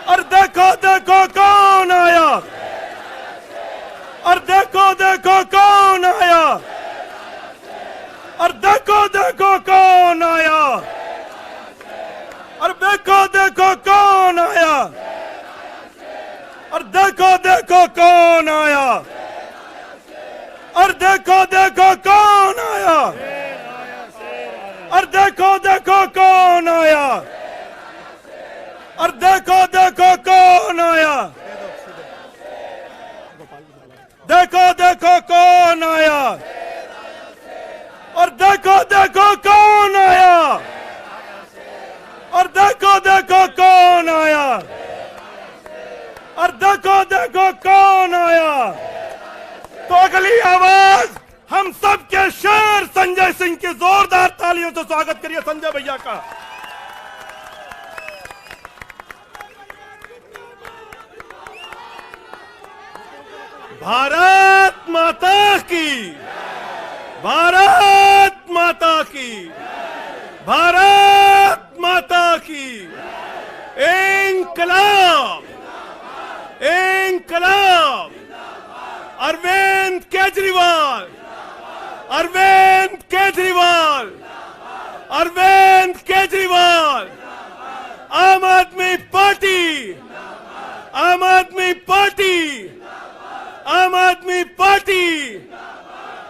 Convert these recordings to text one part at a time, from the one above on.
और देखो देखो कौन आया, और देखो देखो कौन आया, और देखो देखो कौन आया, और देखो देखो कौन आया, और देखो देखो कौन आया, और देखो देखो कौन आया, और देखो देखो कौन आया, और देखो देखो कौन आया, देखो देखो कौन आया, और देखो देखो कौन आया, और देखो देखो कौन आया, और देखो देखो कौन आया। तो अगली आवाज हम सबके शेर संजय सिंह की जोरदार तालियों से स्वागत करिए संजय भैया का। भारत माता की, भारत माता की, भारत माता की। इंकलाब, इंकलाब। अरविंद केजरीवाल, अरविंद केजरीवाल, अरविंद केजरीवाल। आम आदमी पार्टी, आम आदमी पार्टी, आम आदमी पार्टी।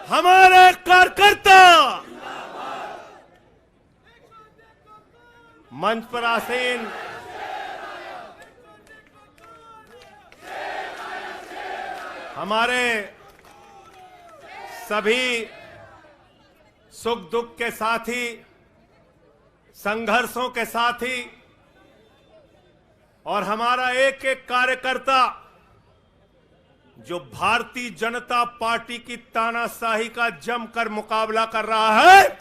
हमारे कार्यकर्ता मंच पर आसीन हमारे सभी सुख दुख के साथी, संघर्षों के साथी और हमारा एक एक कार्यकर्ता जो भारतीय जनता पार्टी की तानाशाही का जमकर मुकाबला कर रहा है,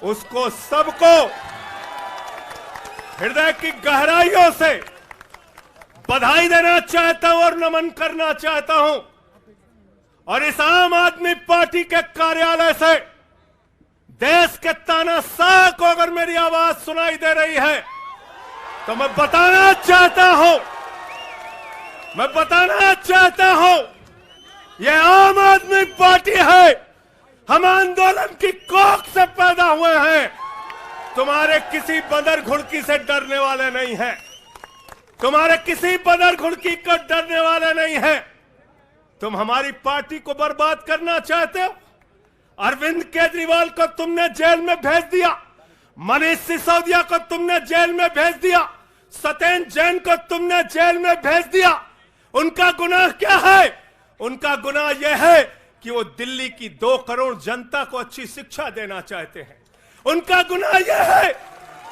उसको सबको हृदय की गहराइयों से बधाई देना चाहता हूं और नमन करना चाहता हूं। और इस आम आदमी पार्टी के कार्यालय से देश के तानाशाह को अगर मेरी आवाज सुनाई दे रही है तो मैं बताना चाहता हूं, मैं बताना चाहता हूं, यह आम आदमी पार्टी है। हम आंदोलन की कोख से पैदा हुए हैं। तुम्हारे किसी बंदर घुड़की से डरने वाले नहीं हैं, तुम्हारे किसी बंदर घुड़की को डरने वाले नहीं हैं। तुम हमारी पार्टी को बर्बाद करना चाहते हो। अरविंद केजरीवाल को तुमने जेल में भेज दिया, मनीष सिसोदिया को तुमने जेल में भेज दिया, सत्येंद्र जैन को तुमने जेल में भेज दिया। उनका गुनाह क्या है? उनका गुनाह यह है कि वो दिल्ली की 2 करोड़ जनता को अच्छी शिक्षा देना चाहते हैं। उनका गुनाह यह है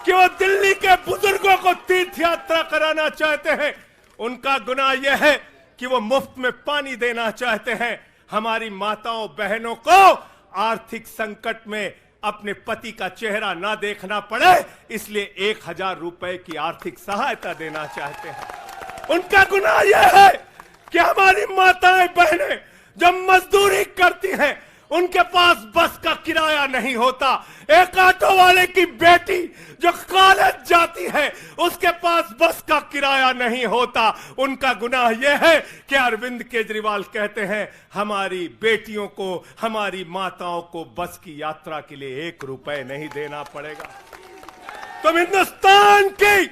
कि वो दिल्ली के बुजुर्गों को तीर्थ यात्रा कराना चाहते हैं। उनका गुनाह यह है कि वो मुफ्त में पानी देना चाहते हैं। हमारी माताओं बहनों को आर्थिक संकट में अपने पति का चेहरा ना देखना पड़े, इसलिए 1000 रुपए की आर्थिक सहायता देना चाहते हैं। उनका गुनाह यह है कि हमारी माताएं बहनें जब मजदूरी करती हैं, उनके पास बस का किराया नहीं होता। एक ऑटो वाले की बेटी जो कॉलेज जाती है, उसके पास बस का किराया नहीं होता। उनका गुनाह यह है कि अरविंद केजरीवाल कहते हैं हमारी बेटियों को, हमारी माताओं को बस की यात्रा के लिए 1 रुपए नहीं देना पड़ेगा। तुम हिंदुस्तान की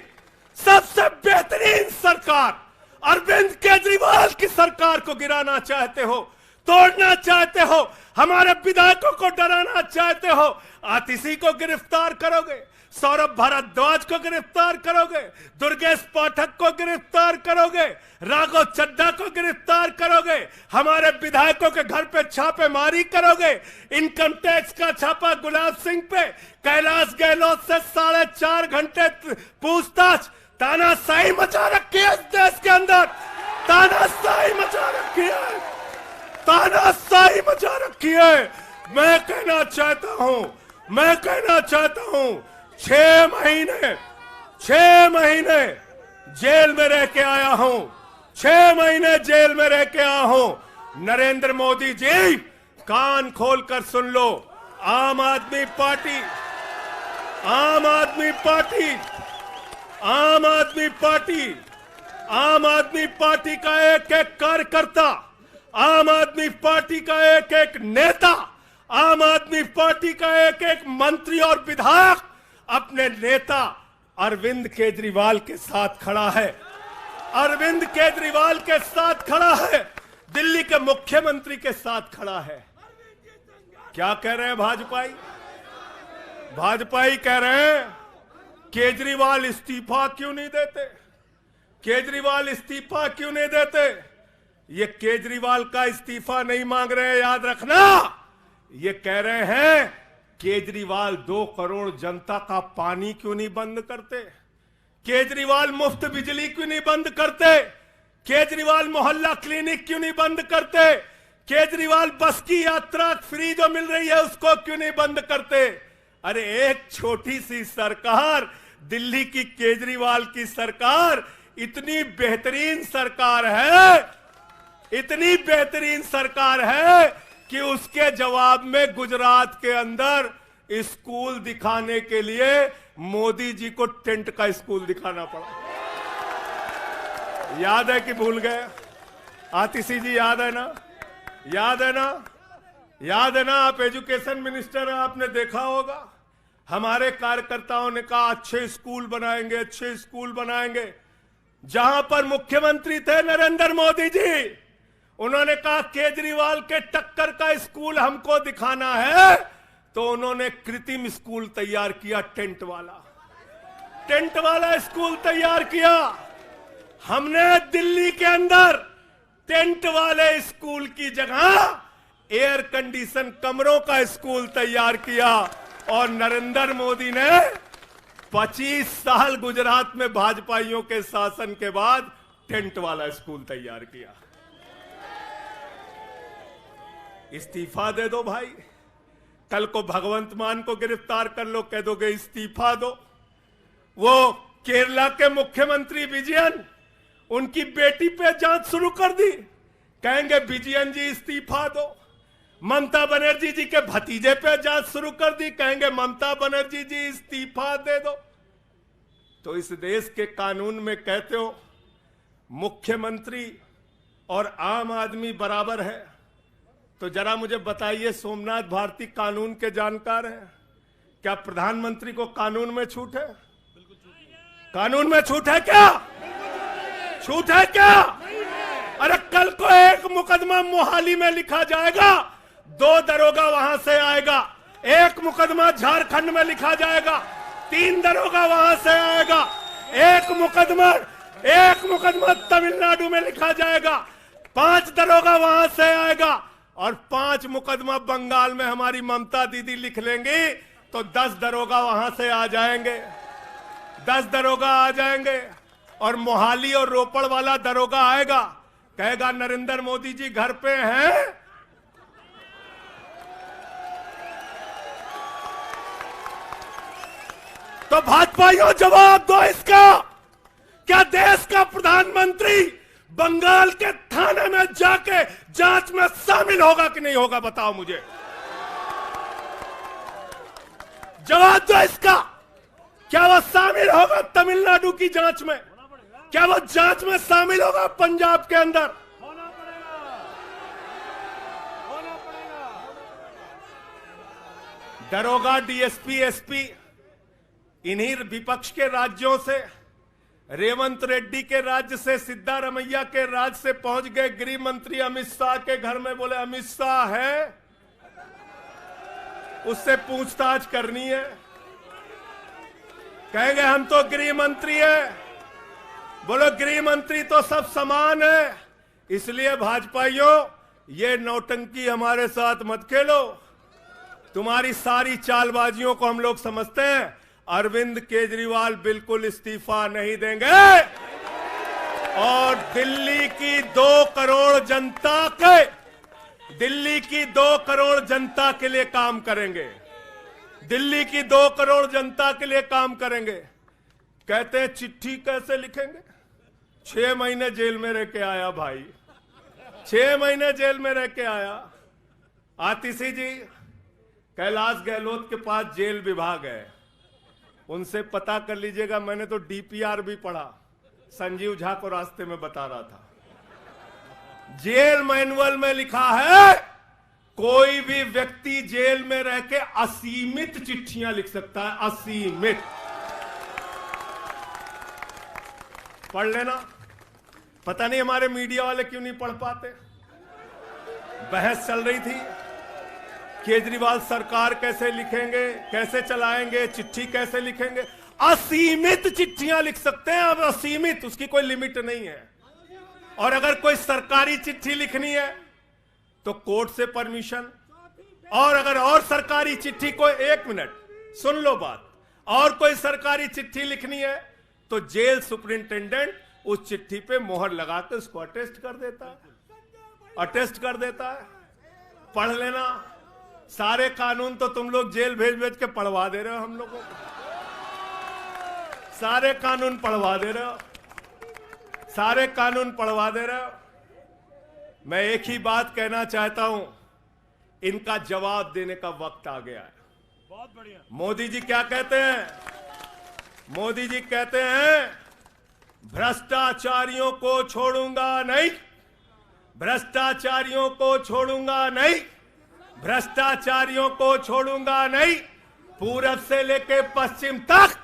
सबसे बेहतरीन सरकार अरविंद केजरीवाल की सरकार को गिराना चाहते हो, तोड़ना चाहते हो, हमारे विधायकों को डराना चाहते हो। आतिशी को गिरफ्तार करोगे, सौरभ भारद्वाज को गिरफ्तार करोगे, दुर्गेश पाठक को गिरफ्तार करोगे, राघव चड्ढा को गिरफ्तार करोगे, हमारे विधायकों के घर पे छापेमारी करोगे, इनकम टैक्स का छापा गुलाब सिंह पे, कैलाश गहलोत से 4.5 घंटे पूछताछ। तानाशाही मचा रखी है इस देश के अंदर, तानाशाही मचा रखी है, तानाशाही मचा रखी है। मैं कहना चाहता हूं, मैं कहना चाहता हूं, 6 महीने जेल में रह के आया हूं, 6 महीने जेल में रह के आया हूं। नरेंद्र मोदी जी कान खोलकर सुन लो, आम आदमी पार्टी, आम आदमी पार्टी, आम आदमी पार्टी आम आदमी पार्टी का एक एक कार्यकर्ता, आम आदमी पार्टी का एक एक नेता, आम आदमी पार्टी का एक एक मंत्री और विधायक अपने नेता अरविंद केजरीवाल के साथ खड़ा है। अरविंद केजरीवाल के साथ खड़ा है, दिल्ली के मुख्यमंत्री के साथ खड़ा है। क्या कह रहे हैं भाजपाई? भाजपाई कह रहे हैं केजरीवाल इस्तीफा क्यों नहीं देते, केजरीवाल इस्तीफा क्यों नहीं देते। ये केजरीवाल का इस्तीफा नहीं मांग रहे हैं, याद रखना। ये कह रहे हैं केजरीवाल 2 करोड़ जनता का पानी क्यों नहीं बंद करते, केजरीवाल मुफ्त बिजली क्यों नहीं बंद करते, केजरीवाल मोहल्ला क्लिनिक क्यों नहीं बंद करते, केजरीवाल बस की यात्रा फ्री जो मिल रही है उसको क्यों नहीं बंद करते। अरे एक छोटी सी सरकार, दिल्ली की केजरीवाल की सरकार इतनी बेहतरीन सरकार है, इतनी बेहतरीन सरकार है कि उसके जवाब में गुजरात के अंदर स्कूल दिखाने के लिए मोदी जी को टेंट का स्कूल दिखाना पड़ा। याद है कि भूल गए? आतिशी जी याद है ना? याद है ना? याद है ना? आप एजुकेशन मिनिस्टर हैं, आपने देखा होगा हमारे कार्यकर्ताओं ने कहा अच्छे स्कूल बनाएंगे, अच्छे स्कूल बनाएंगे। जहां पर मुख्यमंत्री थे नरेंद्र मोदी जी, उन्होंने कहा केजरीवाल के टक्कर का स्कूल हमको दिखाना है, तो उन्होंने कृत्रिम स्कूल तैयार किया, टेंट वाला स्कूल तैयार किया। हमने दिल्ली के अंदर टेंट वाले स्कूल की जगह एयर कंडीशन कमरों का स्कूल तैयार किया। और नरेंद्र मोदी ने 25 साल गुजरात में भाजपाइयों के शासन के बाद टेंट वाला स्कूल तैयार किया। इस्तीफा दे दो भाई, कल को भगवंत मान को गिरफ्तार कर लो, कह दोगे इस्तीफा दो। वो केरला के मुख्यमंत्री विजयन, उनकी बेटी पे जांच शुरू कर दी, कहेंगे विजयन जी इस्तीफा दो। ममता बनर्जी जी के भतीजे पे जांच शुरू कर दी, कहेंगे ममता बनर्जी जी इस्तीफा दे दो। तो इस देश के कानून में कहते हो मुख्यमंत्री और आम आदमी बराबर है, तो जरा मुझे बताइए, सोमनाथ भारती कानून के जानकार हैं, क्या प्रधानमंत्री को कानून में छूट है? कानून में छूट है क्या? छूट है क्या? अरे कल को एक मुकदमा मोहाली में लिखा जाएगा, 2 दरोगा वहां से आएगा, एक मुकदमा झारखंड में लिखा जाएगा, 3 दरोगा वहां से आएगा, एक मुकदमा तमिलनाडु में लिखा जाएगा, 5 दरोगा वहां से आएगा, और 5 मुकदमा बंगाल में हमारी ममता दीदी लिख लेंगी, तो 10 दरोगा वहां से आ जाएंगे, 10 दरोगा आ जाएंगे। और मोहाली और रोपड़ वाला दरोगा आएगा, कहेगा नरेंद्र मोदी जी घर पे हैं, तो भाजपाइयों जवाब दो इसका। क्या देश का प्रधानमंत्री बंगाल के थाने में जाके जांच में शामिल होगा कि नहीं होगा? बताओ मुझे, जवाब दो इसका। क्या वो शामिल होगा तमिलनाडु की जांच में? क्या वो जांच में शामिल होगा पंजाब के अंदर? दरोगा, डीएसपी, एसपी इन्हीं विपक्ष के राज्यों से, रेवंत रेड्डी के राज्य से, सिद्धारमैया के राज्य से पहुंच गए गृह मंत्री अमित शाह के घर में। बोले अमित शाह है, उससे पूछताछ करनी है। कहेंगे हम तो गृह मंत्री है। बोलो गृह मंत्री तो सब समान है। इसलिए भाजपाइयों, ये नौटंकी हमारे साथ मत खेलो। तुम्हारी सारी चालबाजियों को हम लोग समझते हैं। अरविंद केजरीवाल बिल्कुल इस्तीफा नहीं देंगे, और दिल्ली की 2 करोड़ जनता के लिए काम करेंगे। दिल्ली की 2 करोड़ जनता के लिए काम करेंगे। कहते हैं चिट्ठी कैसे लिखेंगे? 6 महीने जेल में रह के आया भाई, 6 महीने जेल में रह के आया। आतिशी जी कैलाश गहलोत के पास जेल विभाग है, उनसे पता कर लीजिएगा। मैंने तो डीपीआर भी पढ़ा, संजीव झा को रास्ते में बता रहा था, जेल मैनुअल में लिखा है कोई भी व्यक्ति जेल में रह के असीमित चिट्ठियां लिख सकता है, असीमित। पढ़ लेना। पता नहीं हमारे मीडिया वाले क्यों नहीं पढ़ पाते। बहस चल रही थी, केजरीवाल सरकार कैसे लिखेंगे, कैसे चलाएंगे, चिट्ठी कैसे लिखेंगे। असीमित चिट्ठियां लिख सकते हैं अब, असीमित, उसकी कोई लिमिट नहीं है। और अगर कोई सरकारी चिट्ठी लिखनी है तो कोर्ट से परमिशन, और अगर और सरकारी चिट्ठी को, 1 मिनट सुन लो बात, और कोई सरकारी चिट्ठी लिखनी है तो जेल सुपरिंटेंडेंट उस चिट्ठी पे मोहर लगा के उसको अटेस्ट कर देता है, अटेस्ट कर देता है। पढ़ लेना। सारे कानून तो तुम लोग जेल भेज भेज के पढ़वा दे रहे हो हम लोगों को, सारे कानून पढ़वा दे रहे हो, सारे कानून पढ़वा दे रहे हो। मैं एक ही बात कहना चाहता हूं, इनका जवाब देने का वक्त आ गया है। बहुत बढ़िया। मोदी जी क्या कहते हैं? मोदी जी कहते हैं भ्रष्टाचारियों को छोड़ूंगा नहीं, भ्रष्टाचारियों को छोड़ूंगा नहीं, भ्रष्टाचारियों को छोड़ूंगा नहीं। पूरब से लेके पश्चिम तक,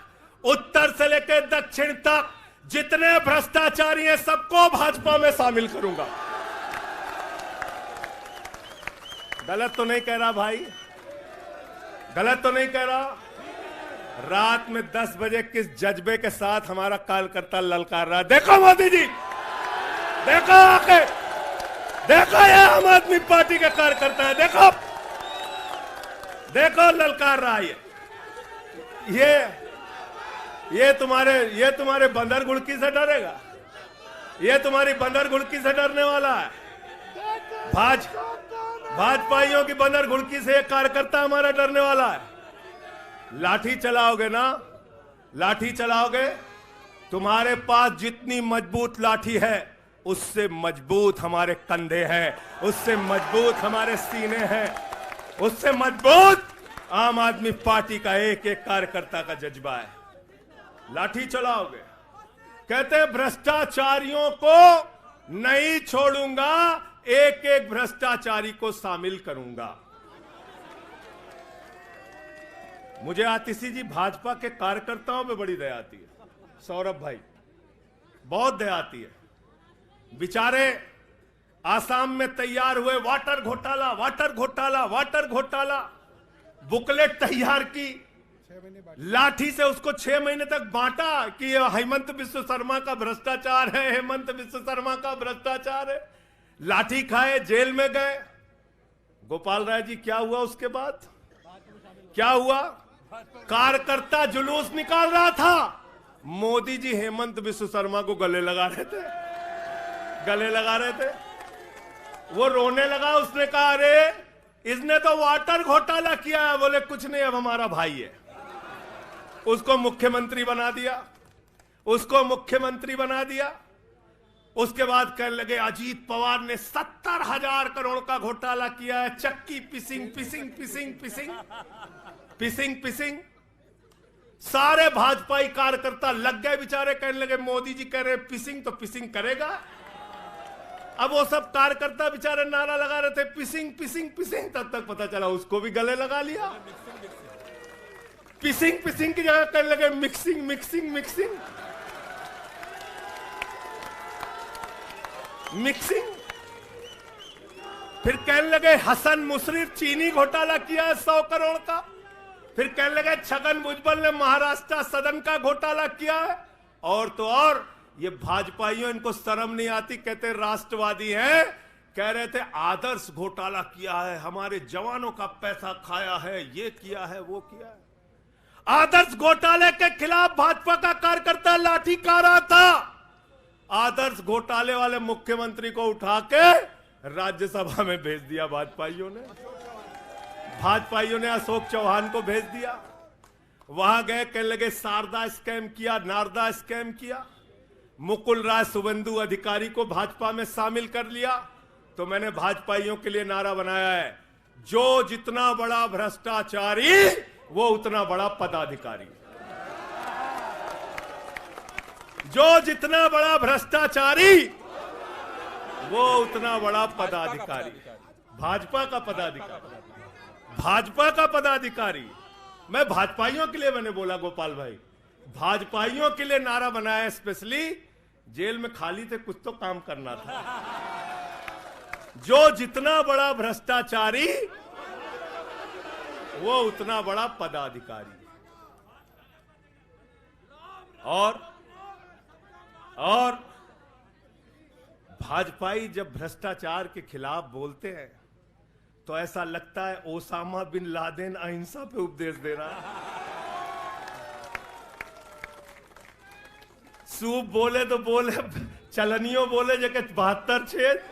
उत्तर से लेके दक्षिण तक जितने भ्रष्टाचारी हैं सबको भाजपा में शामिल करूंगा। गलत तो नहीं कह रहा भाई? गलत तो नहीं कह रहा? रात में 10 बजे किस जज्बे के साथ हमारा कार्यकर्ता ललकार रहा, देखो मोदी जी, देखो आके, देखो ये आम आदमी पार्टी के कार्यकर्ता है, देखो देखो ललकार रहा है। ये तुम्हारे बंदर गुड़की से डरेगा? ये तुम्हारी बंदर गुड़की से डरने वाला है? भाजपाइयों की बंदर गुड़की से एक कार्यकर्ता हमारा डरने वाला है? लाठी चलाओगे ना, लाठी चलाओगे, तुम्हारे पास जितनी मजबूत लाठी है उससे मजबूत हमारे कंधे हैं, उससे मजबूत हमारे सीने हैं, उससे मजबूत आम आदमी पार्टी का एक एक कार्यकर्ता का जज्बा है। लाठी चलाओगे। कहते हैं भ्रष्टाचारियों को नहीं छोड़ूंगा, एक एक भ्रष्टाचारी को शामिल करूंगा। मुझे आतिशी जी भाजपा के कार्यकर्ताओं में बड़ी दया आती है, सौरभ भाई, बहुत दया आती है। बेचारे आसाम में तैयार हुए, वाटर घोटाला, वाटर घोटाला, वाटर घोटाला, बुकलेट तैयार की, लाठी से उसको 6 महीने तक बांटा कि ये हेमंत बिस्व शर्मा का भ्रष्टाचार है, हेमंत बिस्व शर्मा का भ्रष्टाचार है। लाठी खाए, जेल में गए। गोपाल राय जी क्या हुआ उसके बाद? क्या हुआ? कार्यकर्ता जुलूस निकाल रहा था, मोदी जी हेमंत बिस्व शर्मा को गले लगा रहे थे, गले लगा रहे थे। वो रोने लगा, उसने कहा अरे इसने तो वाटर घोटाला किया है। बोले कुछ नहीं, अब हमारा भाई है। उसको मुख्यमंत्री बना दिया, उसको मुख्यमंत्री बना दिया। उसके बाद कहने लगे अजीत पवार ने 70,000 करोड़ का घोटाला किया है, चक्की पिसिंग पिसिंग पिसिंग पिसिंग पिसिंग पिसिंग। सारे भाजपाई कार्यकर्ता लग गए बेचारे, कहने लगे मोदी जी कह रहे पिसिंग तो पिसिंग करेगा। अब वो सब कार्यकर्ता बेचारे नारा लगा रहे थे पिसिंग पिसिंग पिसिंग, तब तक पता चला उसको भी गले लगा लिया। पिसिंग पिसिंग की जगह कहने लगे मिक्सिंग मिक्सिंग मिक्सिंग मिक्सिंग। फिर कहने लगे हसन मुशर्रफ चीनी घोटाला किया है 100 करोड़ का। फिर कहने लगे छगन भुजबल ने महाराष्ट्र सदन का घोटाला किया है। और तो और ये भाजपाइयों, इनको शर्म नहीं आती, कहते राष्ट्रवादी हैं, कह रहे थे आदर्श घोटाला किया है, हमारे जवानों का पैसा खाया है, ये किया है, वो किया है। आदर्श घोटाले के खिलाफ भाजपा का कार्यकर्ता लाठी खा रहा था। आदर्श घोटाले वाले मुख्यमंत्री को उठा के राज्यसभा में भेज दिया भाजपाइयों ने। भाजपाइयों ने अशोक चौहान को भेज दिया। वहां गए, कहने लगे शारदा स्कैम किया, नारदा स्कैम किया। मुकुल राय शुभेंदु अधिकारी को भाजपा में शामिल कर लिया। तो मैंने भाजपाइयों के लिए नारा बनाया है, जो जितना बड़ा भ्रष्टाचारी वो उतना बड़ा पदाधिकारी। जो जितना बड़ा भ्रष्टाचारी वो उतना बड़ा पदाधिकारी। भाजपा का पदाधिकारी, भाजपा का पदाधिकारी। मैं भाजपाइयों के लिए मैंने बोला गोपाल भाई, भाजपाइयों के लिए नारा बनाया स्पेशली। जेल में खाली थे, कुछ तो काम करना था। जो जितना बड़ा भ्रष्टाचारी वो उतना बड़ा पदाधिकारी। और भाजपाई जब भ्रष्टाचार के खिलाफ बोलते हैं तो ऐसा लगता है ओसामा बिन लादेन अहिंसा पे उपदेश दे रहा है। सूप बोले तो बोले, चलनियों बोले जगह 72 छेद।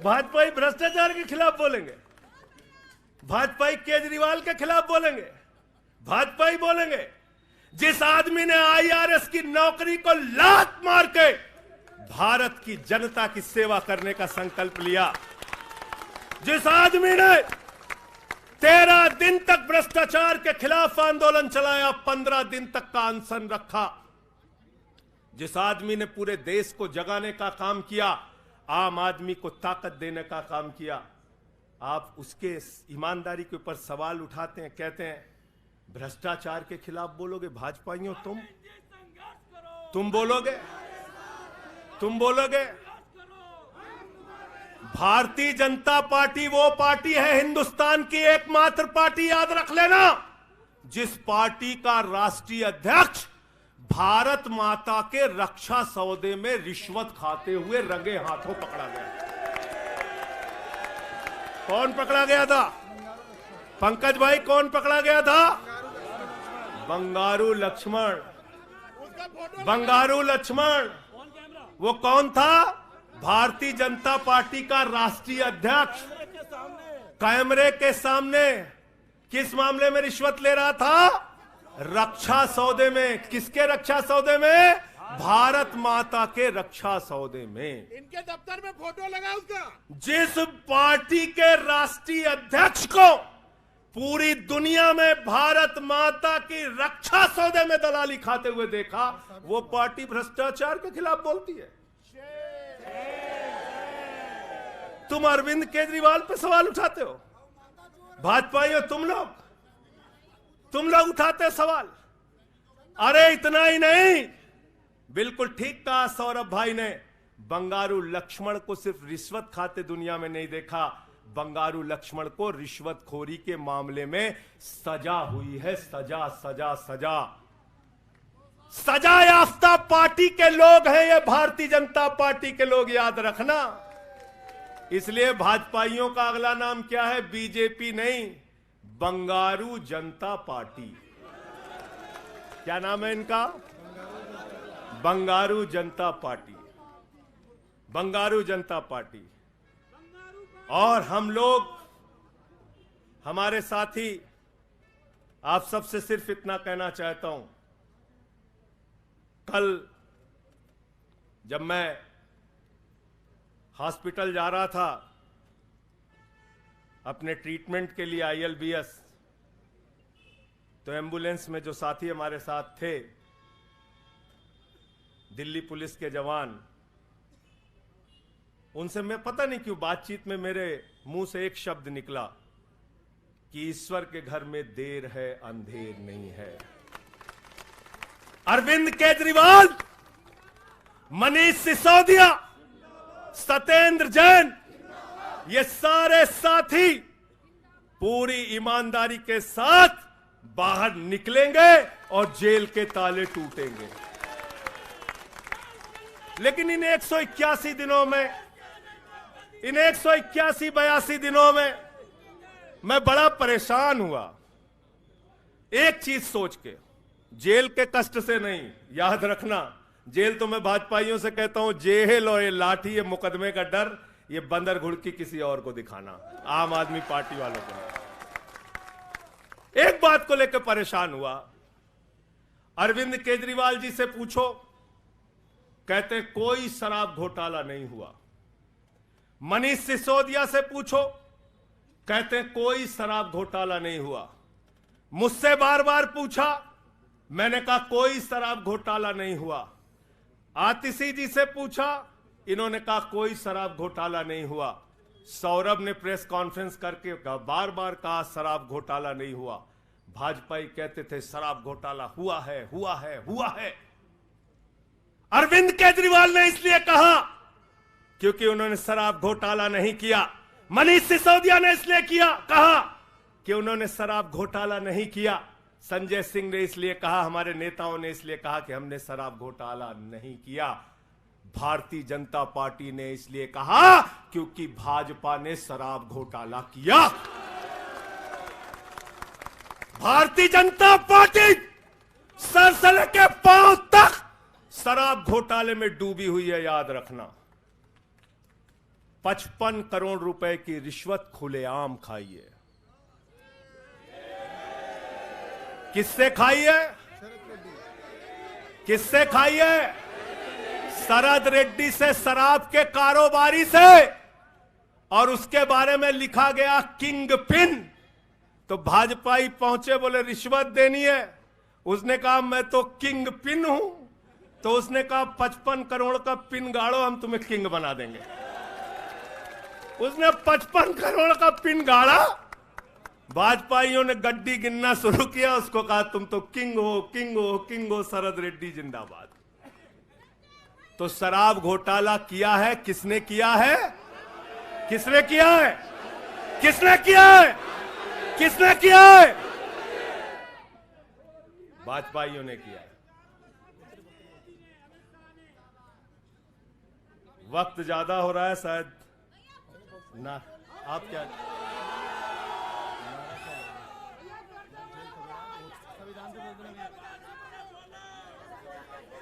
भाजपाई भ्रष्टाचार के खिलाफ बोलेंगे, भाजपाई केजरीवाल के खिलाफ बोलेंगे, भाजपाई बोलेंगे जिस आदमी ने आईआरएस की नौकरी को लात मार के भारत की जनता की सेवा करने का संकल्प लिया, जिस आदमी ने 13 दिन तक भ्रष्टाचार के खिलाफ आंदोलन चलाया, 15 दिन तक का अनशन रखा, जिस आदमी ने पूरे देश को जगाने का काम किया, आम आदमी को ताकत देने का काम किया, आप उसके ईमानदारी के ऊपर सवाल उठाते हैं, कहते हैं भ्रष्टाचार के खिलाफ बोलोगे। भाजपाइयों तुम बोलोगे, तुम बोलोगे। भारतीय जनता पार्टी वो पार्टी है, हिंदुस्तान की एकमात्र पार्टी, याद रख लेना, जिस पार्टी का राष्ट्रीय अध्यक्ष भारत माता के रक्षा सौदे में रिश्वत खाते हुए रंगे हाथों पकड़ा गया। कौन पकड़ा गया था? पंकज भाई, कौन पकड़ा गया था? बंगारू लक्ष्मण। बंगारू लक्ष्मण वो कौन था? भारतीय जनता पार्टी का राष्ट्रीय अध्यक्ष। कैमरे के सामने किस मामले में रिश्वत ले रहा था? रक्षा सौदे में। किसके रक्षा सौदे में? भारत माता के रक्षा सौदे में। इनके दफ्तर में फोटो लगा उसका। जिस पार्टी के राष्ट्रीय अध्यक्ष को पूरी दुनिया में भारत माता की रक्षा सौदे में दलाली खाते हुए देखा, वो पार्टी भ्रष्टाचार के खिलाफ बोलती है। तुम अरविंद केजरीवाल पे सवाल उठाते हो, भाजपाइयों तुम लोग उठाते हो सवाल। अरे इतना ही नहीं, बिल्कुल ठीक कहा सौरभ भाई ने, बंगारू लक्ष्मण को सिर्फ रिश्वत खाते दुनिया में नहीं देखा, बंगारू लक्ष्मण को रिश्वतखोरी के मामले में सजा हुई है। सजा सजा सजा सजा याफ्ता पार्टी के लोग हैं ये भारतीय जनता पार्टी के लोग, याद रखना। इसलिए भाजपाइयों का अगला नाम क्या है? बीजेपी नहीं, बंगारू जनता पार्टी। क्या नाम है इनका? बंगारू जनता पार्टी। बंगारू जनता पार्टी। और हम लोग, हमारे साथी, आप सबसे सिर्फ इतना कहना चाहता हूं, कल जब मैं हॉस्पिटल जा रहा था अपने ट्रीटमेंट के लिए ILBS, तो एम्बुलेंस में जो साथी हमारे साथ थे, दिल्ली पुलिस के जवान, उनसे मैं पता नहीं क्यों बातचीत में मेरे मुंह से एक शब्द निकला कि ईश्वर के घर में देर है अंधेर नहीं है। अरविंद केजरीवाल, मनीष सिसोदिया, सत्येंद्र जैन, ये सारे साथी पूरी ईमानदारी के साथ बाहर निकलेंगे और जेल के ताले टूटेंगे। लेकिन इन 181 दिनों में, इन 181-82 दिनों में मैं बड़ा परेशान हुआ, एक चीज सोच के, जेल के कष्ट से नहीं, याद रखना, जेल तो मैं भाजपाइयों से कहता हूं, जेल और ये लाठी, ये मुकदमे का डर, ये बंदर घुड़की किसी और को दिखाना, आम आदमी पार्टी वालों को। एक बात को लेकर परेशान हुआ, अरविंद केजरीवाल जी से पूछो, कहते कोई शराब घोटाला नहीं हुआ। मनीष सिसोदिया से पूछो, कहते कोई शराब घोटाला नहीं हुआ। मुझसे बार बार पूछा, मैंने कहा कोई शराब घोटाला नहीं हुआ। आतिशी जी से पूछा, इन्होंने कहा कोई शराब घोटाला नहीं हुआ। सौरभ ने प्रेस कॉन्फ्रेंस करके बार बार कहा शराब घोटाला नहीं हुआ। भाजपाई कहते थे शराब घोटाला हुआ है, हुआ है, हुआ है। अरविंद केजरीवाल ने इसलिए कहा क्योंकि उन्होंने शराब घोटाला नहीं किया। मनीष सिसोदिया ने इसलिए कहा कि उन्होंने शराब घोटाला नहीं किया। संजय सिंह ने इसलिए कहा, हमारे नेताओं ने इसलिए कहा कि हमने शराब घोटाला नहीं किया। भारतीय जनता पार्टी ने इसलिए कहा क्योंकि भाजपा ने शराब घोटाला किया। भारतीय जनता पार्टी सर से लेकर पांव तक शराब घोटाले में डूबी हुई है, याद रखना। 55 करोड़ रुपए की रिश्वत खुलेआम खाई है। किससे खाई है? किससे खाई है? शरद रेड्डी से, शराब के कारोबारी से। और उसके बारे में लिखा गया किंग पिन। तो भाजपाई पहुंचे, बोले रिश्वत देनी है। उसने कहा मैं तो किंग पिन हूं। तो उसने कहा 55 करोड़ का पिन गाड़ो, हम तुम्हें किंग बना देंगे। उसने 55 करोड़ का पिन गाड़ा। भाजपाइयों ने गड्डी गिनना शुरू किया। उसको कहा तुम तो किंग हो, किंग हो, किंग हो, शरद रेड्डी जिंदाबाद। तो शराब घोटाला किया है। किसने किया है? किसने किया है? किसने किया है? किसने किया है? भाजपाइयों ने किया है। वक्त ज्यादा हो रहा है शायद ना। आप क्या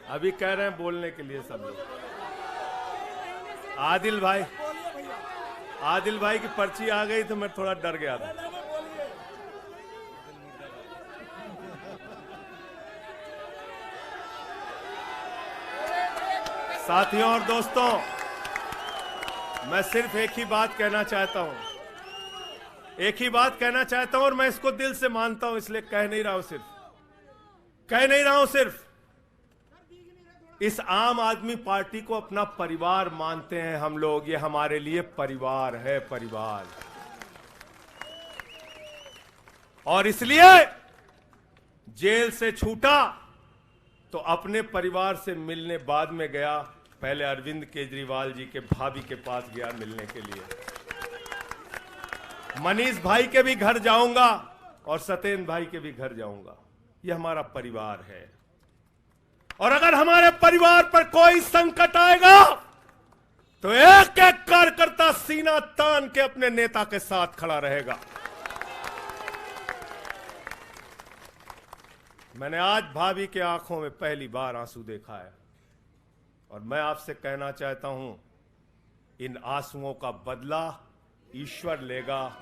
अभी कह रहे हैं बोलने के लिए सब लोग? आदिल भाई की पर्ची आ गई तो मैं थोड़ा डर गया था। साथियों और दोस्तों, मैं सिर्फ एक ही बात कहना चाहता हूं। एक ही बात कहना चाहता हूं और मैं इसको दिल से मानता हूं, इसलिए कह नहीं रहा हूं सिर्फ। इस आम आदमी पार्टी को अपना परिवार मानते हैं हम लोग। ये हमारे लिए परिवार है, परिवार। और इसलिए जेल से छूटा तो अपने परिवार से मिलने बाद में गया। पहले अरविंद केजरीवाल जी के भाभी के पास गया मिलने के लिए। मनीष भाई के भी घर जाऊंगा और सत्येंद्र भाई के भी घर जाऊंगा। ये हमारा परिवार है। और अगर हमारे परिवार पर कोई संकट आएगा तो एक एक कार्यकर्ता सीना तान के अपने नेता के साथ खड़ा रहेगा। मैंने आज भाभी के आंखों में पहली बार आंसू देखा है और मैं आपसे कहना चाहता हूं, इन आंसुओं का बदला ईश्वर लेगा।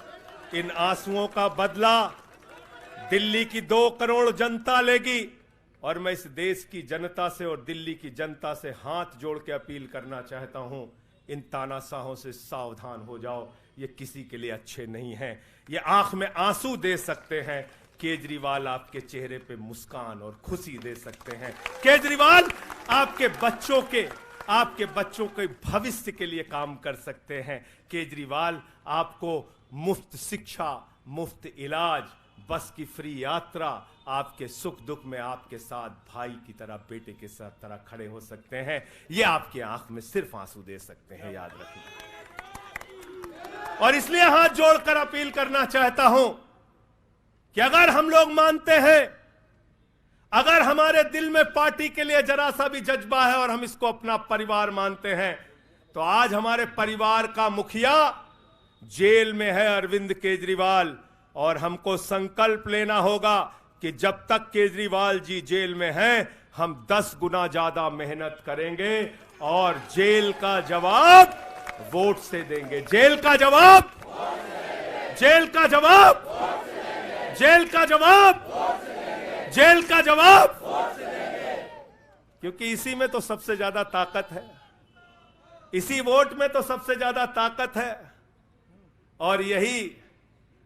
इन आंसुओं का बदला दिल्ली की 2 करोड़ जनता लेगी। और मैं इस देश की जनता से और दिल्ली की जनता से हाथ जोड़ के अपील करना चाहता हूं, इन तानाशाहों से सावधान हो जाओ। ये किसी के लिए अच्छे नहीं हैं। ये आंख में आंसू दे सकते हैं, केजरीवाल आपके चेहरे पे मुस्कान और खुशी दे सकते हैं। केजरीवाल आपके बच्चों के भविष्य के लिए काम कर सकते हैं। केजरीवाल आपको मुफ्त शिक्षा, मुफ्त इलाज, बस की फ्री यात्रा, आपके सुख दुख में आपके साथ भाई की तरह, बेटे के साथ तरह खड़े हो सकते हैं। ये आपकी आंख में सिर्फ आंसू दे सकते हैं, याद रखिए। और इसलिए हाथ जोड़कर अपील करना चाहता हूं कि अगर हम लोग मानते हैं, अगर हमारे दिल में पार्टी के लिए जरा सा भी जज्बा है और हम इसको अपना परिवार मानते हैं, तो आज हमारे परिवार का मुखिया जेल में है, अरविंद केजरीवाल। और हमको संकल्प लेना होगा कि जब तक केजरीवाल जी जेल में हैं, हम 10 गुना ज्यादा मेहनत करेंगे और जेल का जवाब वोट से देंगे। जेल का जवाब, जेल का जवाब, जेल का जवाब, जेल का जवाब। क्योंकि इसी में तो सबसे ज्यादा ताकत है, इसी वोट में तो सबसे ज्यादा ताकत है। और यही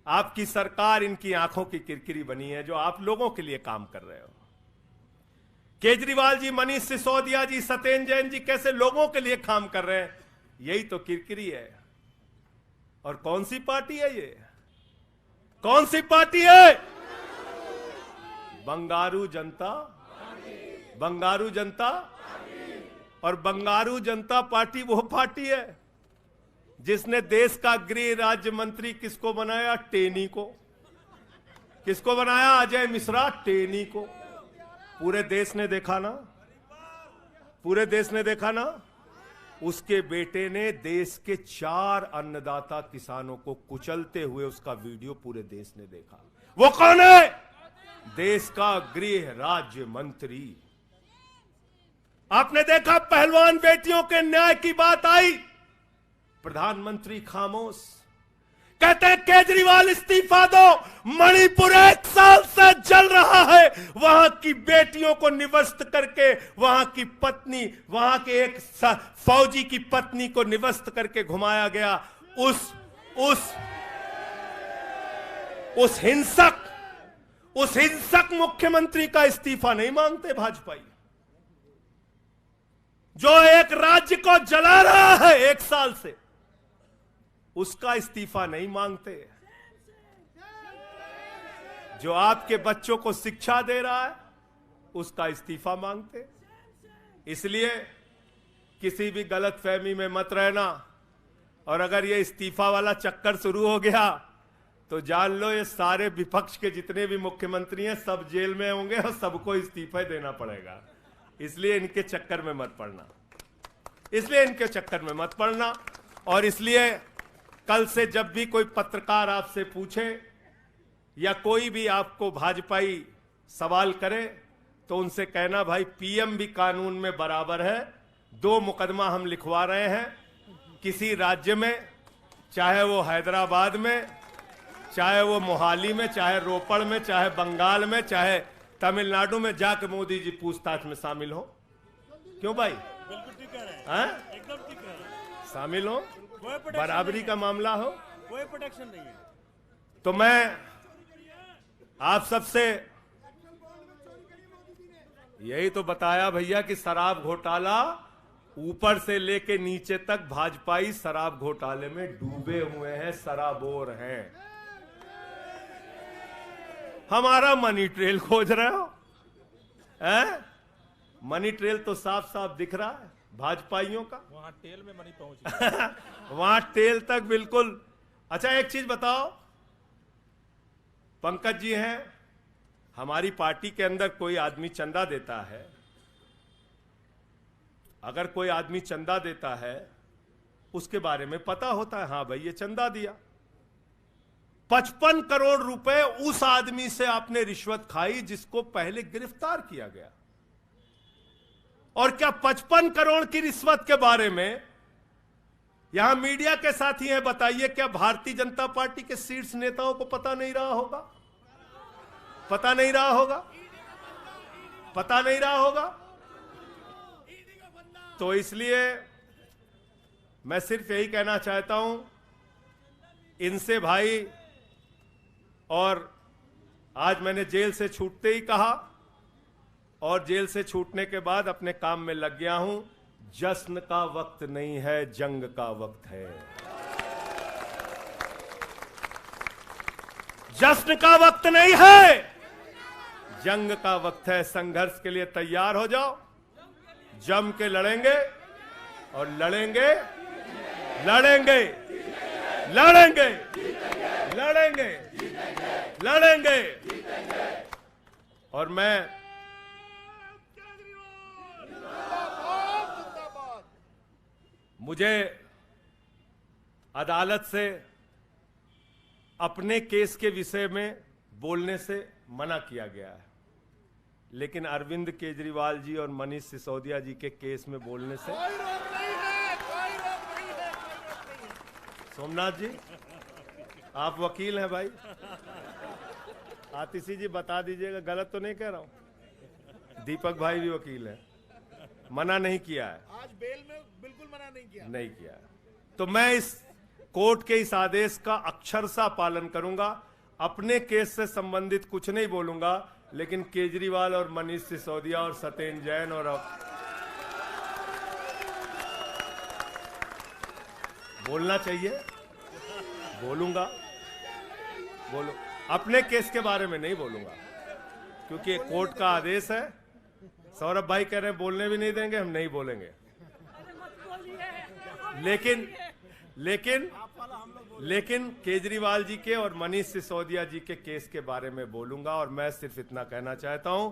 आपकी सरकार इनकी आंखों की किरकिरी बनी है, जो आप लोगों के लिए काम कर रहे हो। केजरीवाल जी, मनीष सिसोदिया जी, सत्येंद्र जैन जी कैसे लोगों के लिए काम कर रहे हैं, यही तो किरकिरी है। और कौन सी पार्टी है ये? कौन सी पार्टी है? बंगारू जनता, बंगारू जनता। और बंगारू जनता पार्टी वो पार्टी है जिसने देश का गृह राज्य मंत्री किसको बनाया? टेनी को। किसको बनाया? अजय मिश्रा टेनी को। पूरे देश ने देखा ना, पूरे देश ने देखा ना। उसके बेटे ने देश के 4 अन्नदाता किसानों को कुचलते हुए उसका वीडियो पूरे देश ने देखा। वो कौन है? देश का गृह राज्य मंत्री। आपने देखा पहलवान बेटियों के न्याय की बात आई, प्रधानमंत्री खामोश। कहते हैं केजरीवाल इस्तीफा दो, मणिपुर 1 साल से जल रहा है, वहां की बेटियों को निवस्त करके, वहां की पत्नी, वहां के एक फौजी की पत्नी को निवस्त करके घुमाया गया। उस हिंसक मुख्यमंत्री का इस्तीफा नहीं मांगते भाजपाई, जो एक राज्य को जला रहा है 1 साल से, उसका इस्तीफा नहीं मांगते। जो आपके बच्चों को शिक्षा दे रहा है उसका इस्तीफा मांगते। इसलिए किसी भी गलतफहमी में मत रहना। और अगर ये इस्तीफा वाला चक्कर शुरू हो गया तो जान लो ये सारे विपक्ष के जितने भी मुख्यमंत्री हैं सब जेल में होंगे और सबको इस्तीफा देना पड़ेगा। इसलिए इनके चक्कर में मत पड़ना, इसलिए इनके चक्कर में मत पड़ना। और इसलिए कल से जब भी कोई पत्रकार आपसे पूछे या कोई भी आपको भाजपाई सवाल करे तो उनसे कहना, भाई पीएम भी कानून में बराबर है। 2 मुकदमा हम लिखवा रहे हैं किसी राज्य में, चाहे वो हैदराबाद में, चाहे वो मोहाली में, चाहे रोपड़ में, चाहे बंगाल में, चाहे तमिलनाडु में, जाके मोदी जी पूछताछ में शामिल हो। क्यों भाई? बिल्कुल ठीक कह रहे हैं, एकदम ठीक कह रहे हैं। शामिल हो, बराबरी का मामला हो, कोई प्रोटेक्शन नहीं है। तो मैं आप सबसे यही तो बताया भैया कि शराब घोटाला ऊपर से लेके नीचे तक भाजपाई शराब घोटाले में डूबे हुए हैं, शराबोर हैं। हमारा मनी ट्रेल खोज रहे हो? मनी ट्रेल तो साफ साफ दिख रहा है भाजपाइयों का। वहां टेल में मनी पहुंच गया। वहां टेल तक बिल्कुल। अच्छा एक चीज बताओ, पंकज जी हैं, हमारी पार्टी के अंदर कोई आदमी चंदा देता है, अगर कोई आदमी चंदा देता है उसके बारे में पता होता है, हाँ भाई ये चंदा दिया। 55 करोड़ रुपए उस आदमी से आपने रिश्वत खाई जिसको पहले गिरफ्तार किया गया। और क्या 55 करोड़ की रिश्वत के बारे में यहां मीडिया के साथी हैं, बताइए क्या भारतीय जनता पार्टी के शीर्ष नेताओं को पता नहीं रहा होगा? पता नहीं रहा होगा? पता नहीं रहा होगा? तो इसलिए मैं सिर्फ यही कहना चाहता हूं इनसे भाई, और आज मैंने जेल से छूटते ही कहा और जेल से छूटने के बाद अपने काम में लग गया हूं। जश्न का वक्त नहीं है, जंग का वक्त है। जश्न का वक्त नहीं है, जंग का वक्त है। संघर्ष के लिए तैयार हो जाओ, जम के लड़ेंगे और लड़ेंगे लड़ेंगे लड़ेंगे लड़ेंगे लड़ेंगे। और मैं मुझे अदालत से अपने केस के विषय में बोलने से मना किया गया है, लेकिन अरविंद केजरीवाल जी और मनीष सिसोदिया जी के केस में बोलने से कोई रोक नहीं है, कोई रोक नहीं है। सोमनाथ जी आप वकील हैं भाई, आतिशी जी बता दीजिएगा, गलत तो नहीं कह रहा हूं। दीपक भाई भी वकील हैं, मना नहीं किया है, आज बेल में बिल्कुल मना नहीं किया। नहीं किया है। तो मैं इस कोर्ट के इस आदेश का अक्षरशः पालन करूंगा। अपने केस से संबंधित कुछ नहीं बोलूंगा, लेकिन केजरीवाल और मनीष सिसोदिया और सत्येंद्र जैन और बोलना चाहिए, बोलूंगा, बोलो। अपने केस के बारे में नहीं बोलूंगा क्योंकि कोर्ट का आदेश है। सौरभ भाई कह रहे हैं बोलने भी नहीं देंगे, हम नहीं बोलेंगे। लेकिन केजरीवाल जी के और मनीष सिसोदिया जी के केस के बारे में बोलूंगा। और मैं सिर्फ इतना कहना चाहता हूं,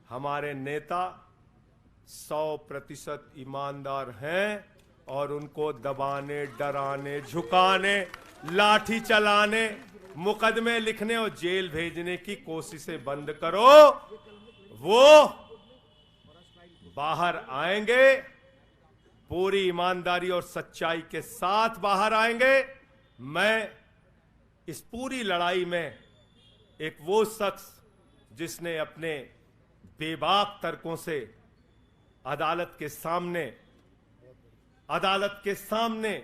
हमारे नेता 100% ईमानदार हैं और उनको दबाने, डराने, झुकाने, लाठी चलाने, मुकदमे लिखने और जेल भेजने की कोशिशें बंद करो। वो बाहर आएंगे, पूरी ईमानदारी और सच्चाई के साथ बाहर आएंगे। मैं इस पूरी लड़ाई में एक वो शख्स जिसने अपने बेबाक तर्कों से अदालत के सामने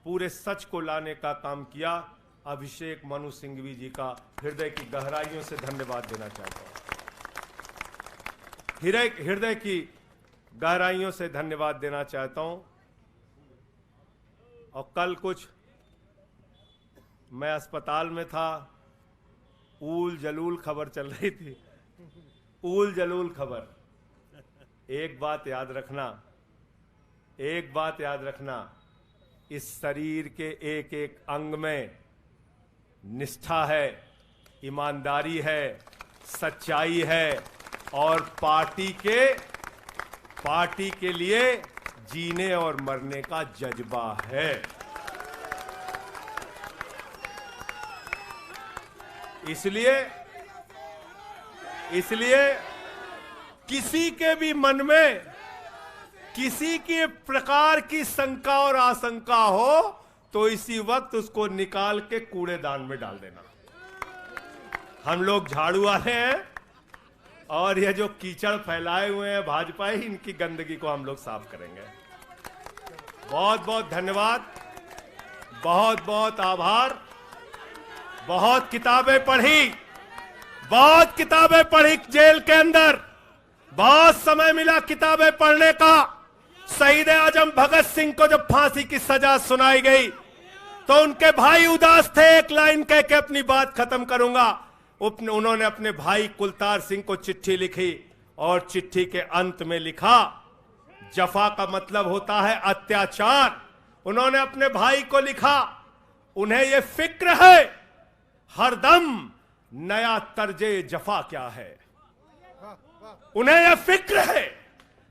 पूरे सच को लाने का काम किया, अभिषेक मनु सिंघवी जी का हृदय की गहराइयों से धन्यवाद देना चाहता हूं। हृदय की गहराइयों से धन्यवाद देना चाहता हूं। और कल कुछ मैं अस्पताल में था, ऊल जलूल खबर चल रही थी, ऊल जलूल खबर। एक बात याद रखना, इस शरीर के एक एक अंग में निष्ठा है, ईमानदारी है, सच्चाई है और पार्टी के लिए जीने और मरने का जज्बा है। इसलिए किसी के भी मन में किसी के प्रकार की शंका और आशंका हो तो इसी वक्त उसको निकाल के कूड़ेदान में डाल देना। हम लोग झाड़ू वाले हैं और ये जो कीचड़ फैलाए हुए हैं भाजपा ही, इनकी गंदगी को हम लोग साफ करेंगे। बहुत बहुत धन्यवाद, बहुत बहुत आभार। बहुत किताबें पढ़ी जेल के अंदर, बहुत समय मिला किताबें पढ़ने का। शहीद आजम भगत सिंह को जब फांसी की सजा सुनाई गई तो उनके भाई उदास थे। एक लाइन कह के अपनी बात खत्म करूंगा। उन्होंने अपने भाई कुलतार सिंह को चिट्ठी लिखी और चिट्ठी के अंत में लिखा, जफा का मतलब होता है अत्याचार। उन्होंने अपने भाई को लिखा, उन्हें यह फिक्र है हरदम नया तर्जे जफा क्या है। उन्हें यह फिक्र है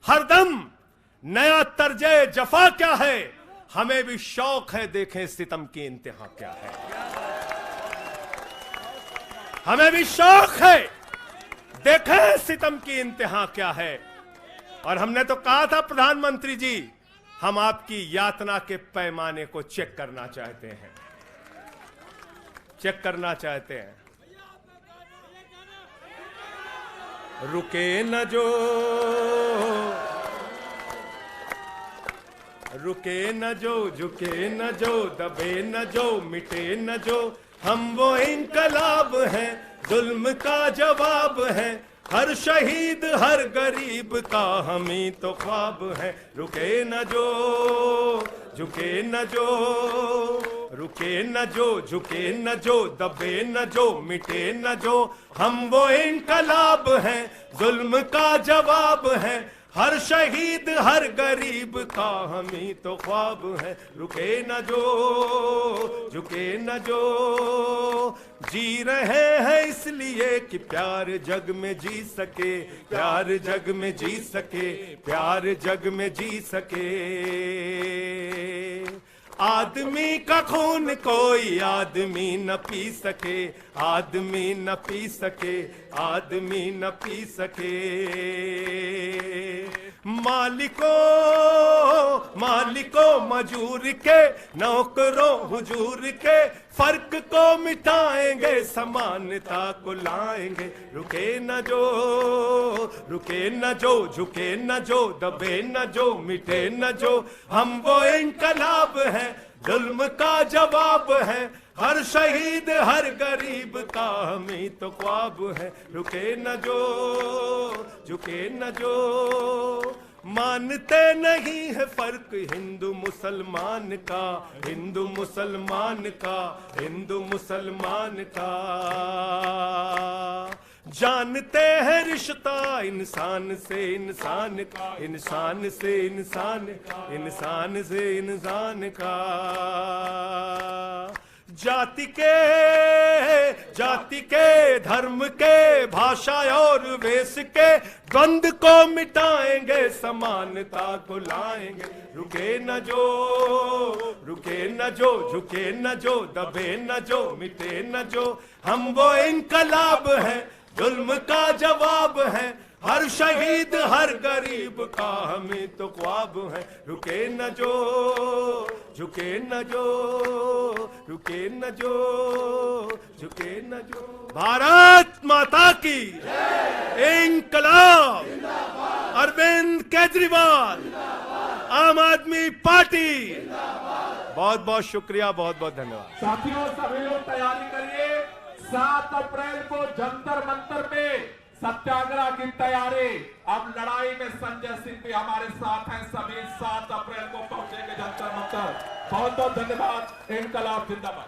हरदम नया तर्जे जफा क्या है। हमें भी शौक है देखें सितम की इंतहा क्या है। हमें भी शौक है देखें सितम की इंतहा क्या है। और हमने तो कहा था प्रधानमंत्री जी, हम आपकी यातना के पैमाने को चेक करना चाहते हैं, रुके न जो, झुके न जो, दबे न जो, मिटे न जो, हम वो इनकलाब हैं, जुल्म का जवाब है। हर शहीद हर गरीब का हम ही तो ख्वाब है। रुके न जो, झुके न जो, रुके न जो, झुके न जो, दबे न जो, मिटे न जो, हम वो इनकलाब हैं, जुल्म का जवाब है। हर शहीद हर गरीब का हम ही तो ख्वाब है। रुके न जो, झुके न जो, जी रहे हैं इसलिए कि प्यार जग में जी सके, प्यार जग में जी सके, प्यार जग में जी सके। आदमी का खून कोई आदमी न पी सके, आदमी न पी सके, आदमी न पी सके। मालिकों मजूर के, नौकरों हुजूर के, फर्क को मिटाएंगे, समानता को लाएंगे। रुके न जो, झुके न जो, दबे न जो, मिटे न जो, हम वो इनकलाब हैं, जुल्म का जवाब है। हर शहीद हर गरीब का हमें तो ख्वाब है, रुके न जो झुके न जो। मानते नहीं है फर्क हिंदू मुसलमान का, हिंदू मुसलमान का, हिंदू मुसलमान का। जानते हैं रिश्ता इंसान से इंसान का, इंसान से इंसान, इंसान से इंसान का। जाति के धर्म के भाषा और वेश के द्वंद को मिटाएंगे, समानता को लाएंगे। रुके न जो झुके न जो, दबे न जो मिटे न जो। हम वो इनकलाब है, जुल्म का जवाब है। हर शहीद हर गरीब का हमें तो ख्वाब है, रुके न जो झुके न जो, रुके न जो झुके न जो। भारत माता की इंकलाब, अरविंद केजरीवाल, आम आदमी पार्टी। बहुत बहुत शुक्रिया, बहुत बहुत धन्यवाद। साथियों सभी लोग तैयारी करिए, 7 अप्रैल को जंतर मंतर पे सत्याग्रह की तैयारी। अब लड़ाई में संजय सिंह भी हमारे साथ हैं, सभी 7 अप्रैल को पहुंचेंगे जंतर मंतर। बहुत बहुत धन्यवाद। इंकलाब जिंदाबाद।